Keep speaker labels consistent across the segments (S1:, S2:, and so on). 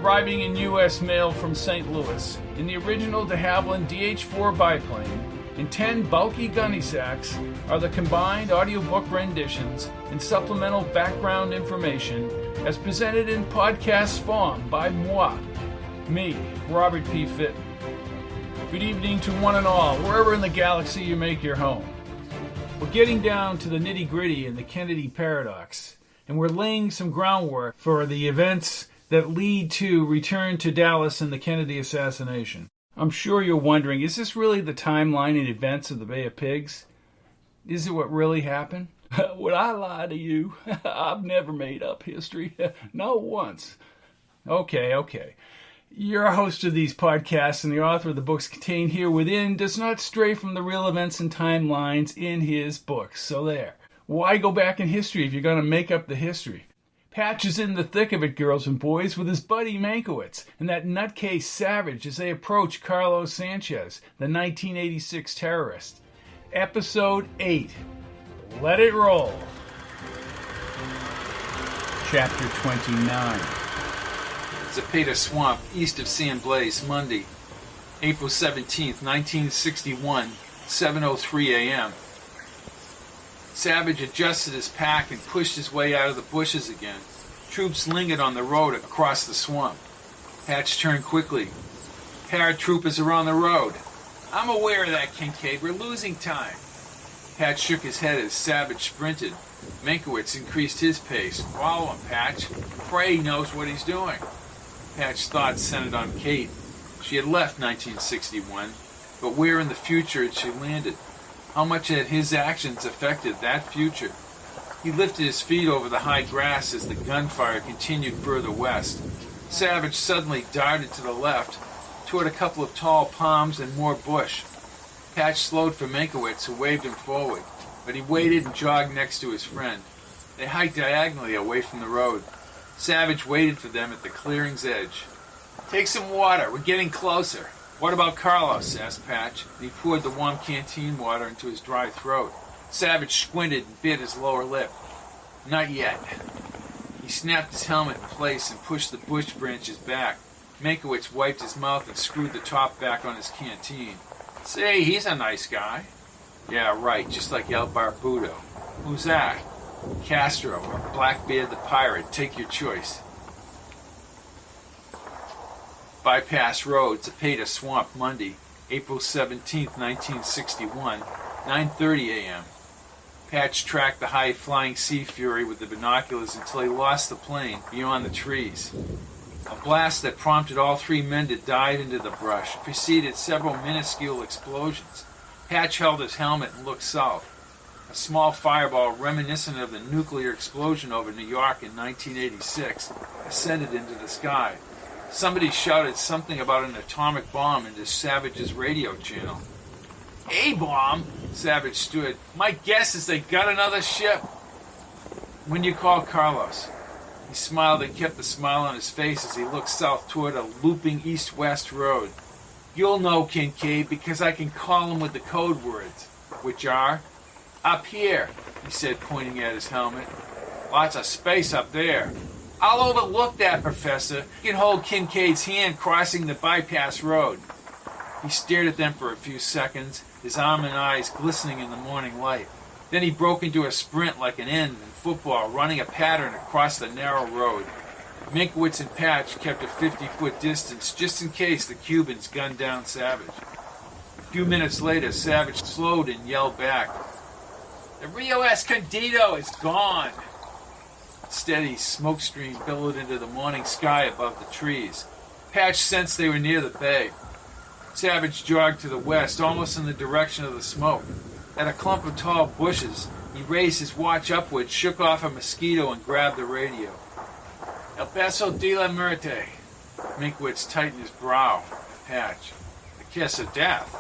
S1: arriving in U.S. mail from St. Louis in the original de Havilland DH-4 biplane in 10 bulky gunny sacks are the combined audiobook renditions and supplemental background information as presented in podcast form by moi, me, Robert P. Fitton. Good evening to one and all, wherever in the galaxy you make your home. We're getting down to the nitty-gritty in the Kennedy paradox, and we're laying some groundwork for the events that lead to return to Dallas and the Kennedy assassination. I'm sure you're wondering, is this really the timeline and events of the Bay of Pigs? Is it what really happened? Would I lie to you? I've never made up history. Not once. Okay. You're a host of these podcasts, and the author of the books contained here within does not stray from the real events and timelines in his books. So there. Why go back in history if you're going to make up the history? Patch is in the thick of it, girls and boys, with his buddy Meinkewitz and that nutcase Savage as they approach Carlos Sánchez, the 1986 terrorist. Episode 8. Let it roll. Chapter 29.
S2: Zapata Swamp, east of San Blas, Monday, April 17th, 1961, 7:03 a.m. Savage adjusted his pack and pushed his way out of the bushes again. Troops lingered on the road across the swamp. Patch turned quickly. Paratroopers are on the road. I'm aware of that, Kincaid. We're losing time. Patch shook his head as Savage sprinted. Meinkewitz increased his pace. Follow him, Patch. Pray he knows what he's doing. Patch's thoughts centered on Kate. She had left 1961, but where in the future had she landed? How much had his actions affected that future? He lifted his feet over the high grass as the gunfire continued further west. Savage suddenly darted to the left, toward a couple of tall palms and more bush. Patch slowed for Meinkewitz, who waved him forward, but he waited and jogged next to his friend. They hiked diagonally away from the road. Savage waited for them at the clearing's edge. Take some water, we're getting closer. What about Carlos? Asked Patch, and he poured the warm canteen water into his dry throat. Savage squinted and bit his lower lip. Not yet. He snapped his helmet in place and pushed the bush branches back. Meinkewitz wiped his mouth and screwed the top back on his canteen. Say, he's a nice guy. Yeah, right, just like El Barbudo. Who's that? Castro or Blackbeard the Pirate, take your choice. Bypass Road, Zapata Swamp, Monday, April 17th, 1961, 9:30 a.m. Patch tracked the high-flying Sea Fury with the binoculars until he lost the plane beyond the trees. A blast that prompted all three men to dive into the brush preceded several minuscule explosions. Patch held his helmet and looked south. A small fireball reminiscent of the nuclear explosion over New York in 1986 ascended into the sky. Somebody shouted something about an atomic bomb into Savage's radio channel. A-bomb? Savage stood. My guess is they got another ship. When you call Carlos? He smiled and kept the smile on his face as he looked south toward a looping east-west road. You'll know, Kincaid, because I can call him with the code words, which are, up here, he said, pointing at his helmet. Lots of space up there. I'll overlook that, Professor. You can hold Kincaid's hand crossing the bypass road. He stared at them for a few seconds, his arm and eyes glistening in the morning light. Then he broke into a sprint like an end in football, running a pattern across the narrow road. Meinkewitz and Patch kept a 50-foot distance just in case the Cubans gunned down Savage. A few minutes later, Savage slowed and yelled back, "The Rio Escondido is gone!" Steady smoke stream billowed into the morning sky above the trees. Patch sensed they were near the bay. Savage jogged to the west, almost in the direction of the smoke. At a clump of tall bushes, he raised his watch upward, shook off a mosquito, and grabbed the radio. El Beso de la Muerte. Meinkewitz tightened his brow. Patch. The kiss of death.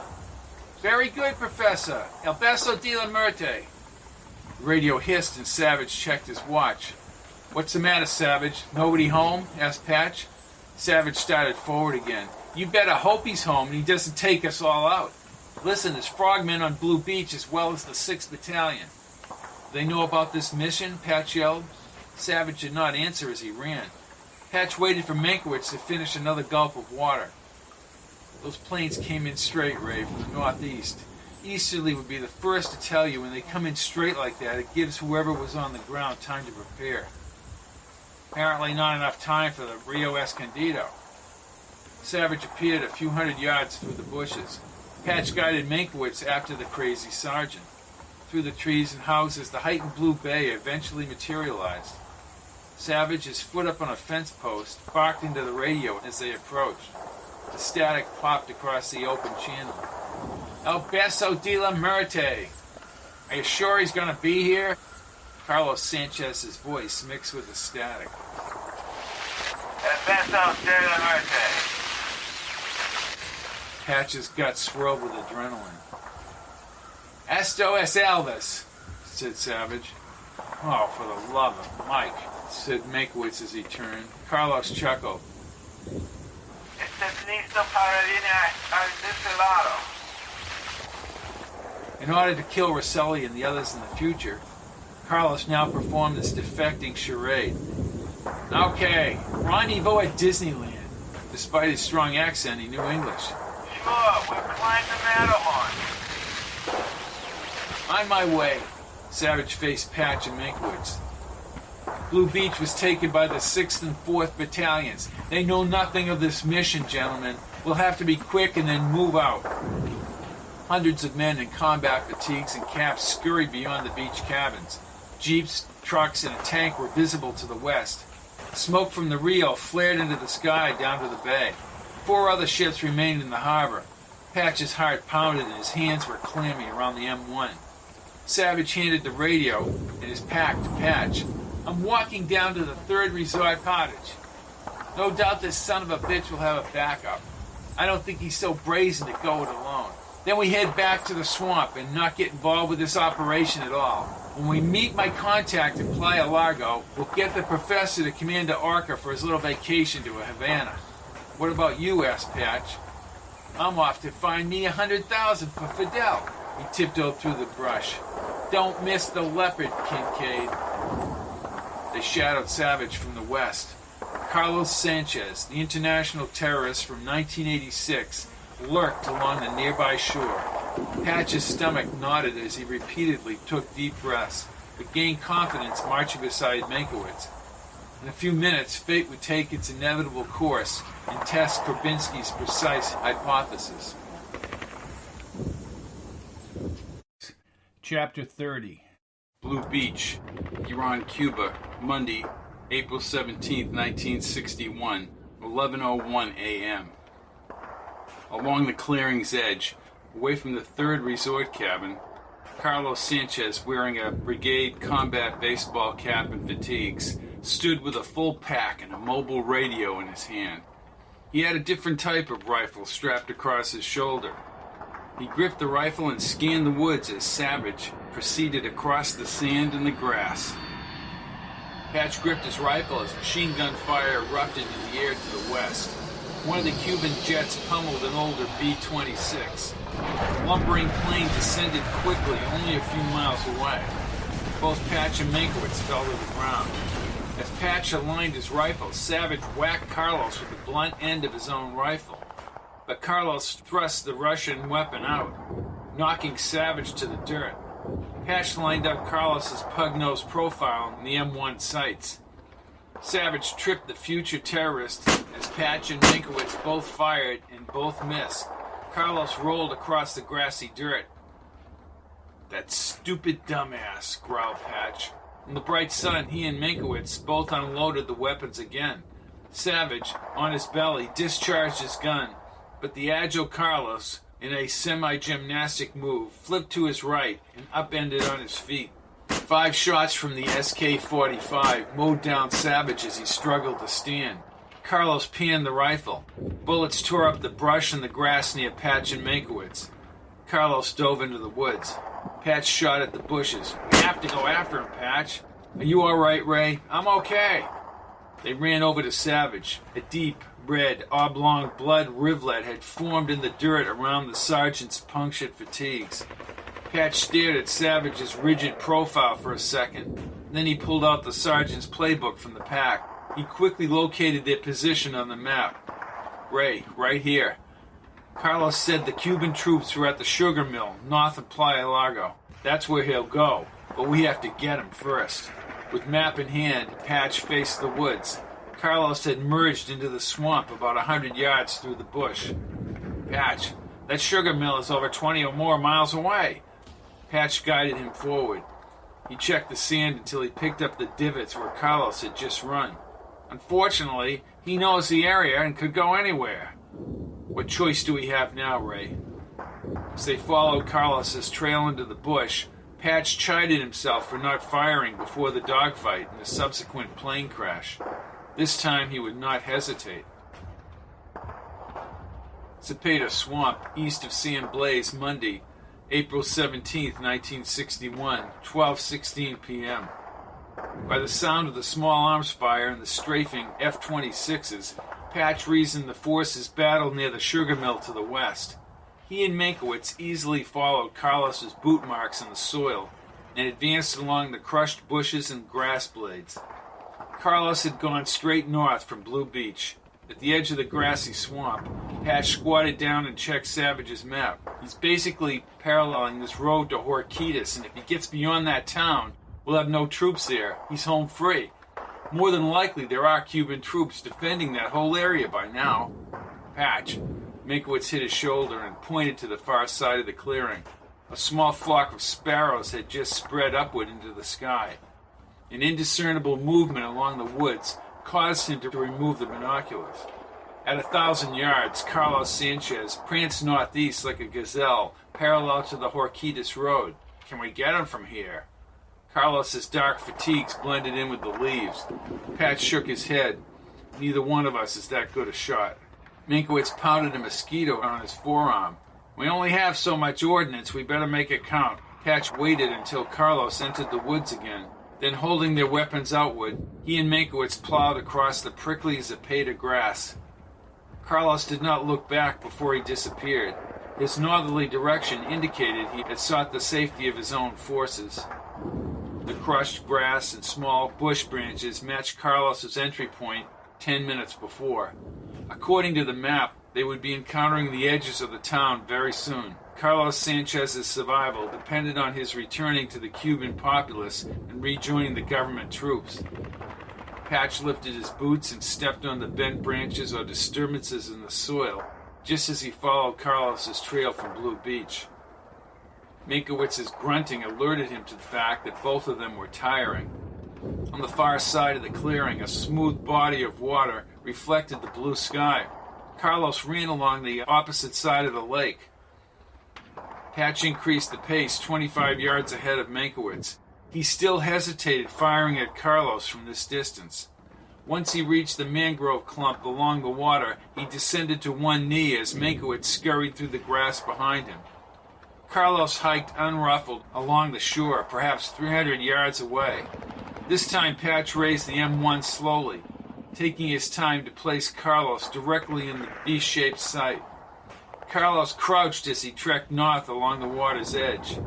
S2: Very good, Professor. El Beso de la Muerte. The radio hissed and Savage checked his watch. What's the matter, Savage? Nobody home? Asked Patch. Savage started forward again. You better hope he's home and he doesn't take us all out. Listen, there's frogmen on Blue Beach as well as the 6th Battalion. They know about this mission? Patch yelled. Savage did not answer as he ran. Patch waited for Meinkewitz to finish another gulp of water. Those planes came in straight, Ray, from the northeast. Easterly would be the first to tell you when they come in straight like that, it gives whoever was on the ground time to prepare. Apparently not enough time for the Rio Escondido. Savage appeared a few hundred yards through the bushes. Patch guided Meinkewitz after the crazy sergeant. Through the trees and houses, the heightened blue bay eventually materialized. Savage, his foot up on a fence post, barked into the radio as they approached. The static popped across the open channel. El beso de la muerte. Are you sure he's going to be here? Carlos Sanchez's voice mixed with the static.
S3: El beso de la muerte.
S2: Patch's guts swirled with adrenaline. Esto es Elvis, said Savage. Oh, for the love of Mike, said Meinkewitz as he turned. Carlos chuckled.
S3: Estás listo para ir al desvelado.
S2: In order to kill Rosselli and the others in the future, Carlos now performed this defecting charade. Okay, rendezvous at Disneyland. Despite his strong accent, he knew English.
S3: Sure, we'll climb the Matterhorn.
S2: On my way, Savage faced Patch and Meinkewitz. Blue Beach was taken by the 6th and 4th Battalions. They know nothing of this mission, gentlemen. We'll have to be quick and then move out. Hundreds of men in combat fatigues and caps scurried beyond the beach cabins. Jeeps, trucks, and a tank were visible to the west. Smoke from the Rio flared into the sky down to the bay. 4 other ships remained in the harbor. Patch's heart pounded and his hands were clammy around the M1. Savage handed the radio and his pack to Patch. I'm walking down to the 3rd Resort Cottage. No doubt this son of a bitch will have a backup. I don't think he's so brazen to go it alone. Then we head back to the swamp and not get involved with this operation at all. When we meet my contact in Playa Largo, we'll get the professor to command to Orca for his little vacation to Havana. What about you? Asked Patch. I'm off to find me 100,000 for Fidel. He tiptoed through the brush. Don't miss the leopard, Kincaid. They shadowed Savage from the west. Carlos Sánchez, the international terrorist from 1986, lurked along the nearby shore. Patch's stomach knotted as he repeatedly took deep breaths, but gained confidence marching beside Meinkewitz. In a few minutes, fate would take its inevitable course and test Korbinski's precise hypothesis.
S1: Chapter 30.
S2: Blue Beach, Iran, Cuba, Monday, April 17, 1961, 11:01 a.m. Along the clearing's edge, away from the 3rd resort cabin, Carlos Sánchez, wearing a brigade combat baseball cap and fatigues, stood with a full pack and a mobile radio in his hand. He had a different type of rifle strapped across his shoulder. He gripped the rifle and scanned the woods as Savage proceeded across the sand and the grass. Patch gripped his rifle as machine gun fire erupted in the air to the west. One of the Cuban jets pummeled an older B-26. The lumbering plane descended quickly, only a few miles away. Both Patch and Meinkewitz fell to the ground. As Patch aligned his rifle, Savage whacked Carlos with the blunt end of his own rifle. But Carlos thrust the Russian weapon out, knocking Savage to the dirt. Patch lined up Carlos's pug-nosed profile in the M1 sights. Savage tripped the future terrorist as Patch and Meinkewitz both fired and both missed. Carlos rolled across the grassy dirt. That stupid dumbass, growled Patch. In the bright sun, he and Meinkewitz both unloaded the weapons again. Savage, on his belly, discharged his gun, but the agile Carlos, in a semi-gymnastic move, flipped to his right and upended on his feet. 5 shots from the SK-45 mowed down Savage as he struggled to stand. Carlos panned the rifle. Bullets tore up the brush and the grass near Patch and Meinkewitz. Carlos dove into the woods. Patch shot at the bushes. We have to go after him, Patch. Are you all right, Ray? I'm okay. They ran over to Savage. A deep, red, oblong blood rivulet had formed in the dirt around the sergeant's punctured fatigues. Patch stared at Savage's rigid profile for a second. Then he pulled out the sergeant's playbook from the pack. He quickly located their position on the map. Ray, right here. Carlos said the Cuban troops were at the sugar mill north of Playa Largo. That's where he'll go, but we have to get him first. With map in hand, Patch faced the woods. Carlos had merged into the swamp about 100 yards through the bush. Patch, that sugar mill is over 20 or more miles away. Patch guided him forward. He checked the sand until he picked up the divots where Carlos had just run. Unfortunately, he knows the area and could go anywhere. What choice do we have now, Ray? As they followed Carlos's trail into the bush, Patch chided himself for not firing before the dogfight and the subsequent plane crash. This time he would not hesitate. Cepeda Swamp, east of San Blas, Monday, April 17, 1961, 12:16 p.m. By the sound of the small arms fire and the strafing F-26s, Patch reasoned the forces battled near the sugar mill to the west. He and Meinkewitz easily followed Carlos's boot marks in the soil and advanced along the crushed bushes and grass blades. Carlos had gone straight north from Blue Beach. At the edge of the grassy swamp, Patch squatted down and checked Savage's map. He's basically paralleling this road to Horquitas, and if he gets beyond that town, we'll have no troops there. He's home free. More than likely, there are Cuban troops defending that whole area by now. Patch. Meinkewitz hit his shoulder and pointed to the far side of the clearing. A small flock of sparrows had just spread upward into the sky. An indiscernible movement along the woods caused him to remove the binoculars. At 1,000 yards, Carlos Sánchez pranced northeast like a gazelle, parallel to the Horquitas Road. Can we get him from here? Carlos's dark fatigues blended in with the leaves. Patch shook his head. Neither one of us is that good a shot. Meinkewitz pounded a mosquito on his forearm. We only have so much ordnance, we better make it count. Patch waited until Carlos entered the woods again. Then, holding their weapons outward, he and Meinkewitz plowed across the prickly Cepeda grass. Carlos did not look back before he disappeared. His northerly direction indicated he had sought the safety of his own forces. The crushed grass and small bush branches matched Carlos's entry point 10 minutes before. According to the map, they would be encountering the edges of the town very soon. Carlos Sanchez's survival depended on his returning to the Cuban populace and rejoining the government troops. Patch lifted his boots and stepped on the bent branches or disturbances in the soil, just as he followed Carlos's trail from Blue Beach. Meínkewitz's grunting alerted him to the fact that both of them were tiring. On the far side of the clearing, a smooth body of water reflected the blue sky. Carlos ran along the opposite side of the lake. Patch increased the pace 25 yards ahead of Meinkewitz. He still hesitated firing at Carlos from this distance. Once he reached the mangrove clump along the water, he descended to one knee as Meinkewitz scurried through the grass behind him. Carlos hiked unruffled along the shore, perhaps 300 yards away. This time Patch raised the M1 slowly, taking his time to place Carlos directly in the V-shaped sight. Carlos crouched as he trekked north along the water's edge.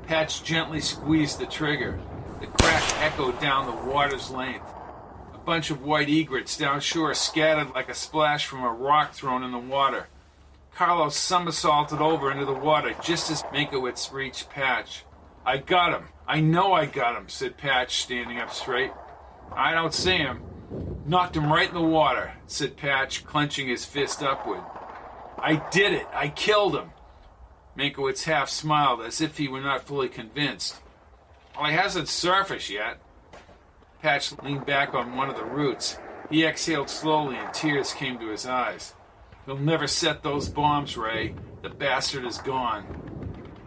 S2: Patch gently squeezed the trigger. The crack echoed down the water's length. A bunch of white egrets down shore scattered like a splash from a rock thrown in the water. Carlos somersaulted over into the water just as Meinkewitz reached Patch. I got him. I know I got him, said Patch, standing up straight. I don't see him. Knocked him right in the water, said Patch, clenching his fist upward. I did it. I killed him. Meinkewitz half smiled as if he were not fully convinced. Well, he hasn't surfaced yet. Patch leaned back on one of the roots. He exhaled slowly and tears came to his eyes. He'll never set those bombs, Ray. The bastard is gone.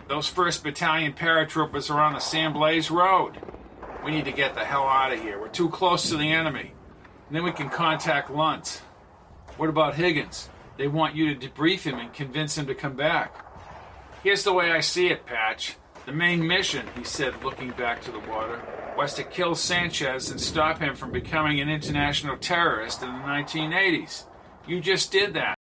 S2: Those 1st Battalion paratroopers are on the San Blas Road. We need to get the hell out of here. We're too close to the enemy. And then we can contact Luntz. What about Higgins? They want you to debrief him and convince him to come back. Here's the way I see it, Patch. The main mission, he said, looking back to the water, was to kill Sánchez and stop him from becoming an international terrorist in the 1980s. You just did that.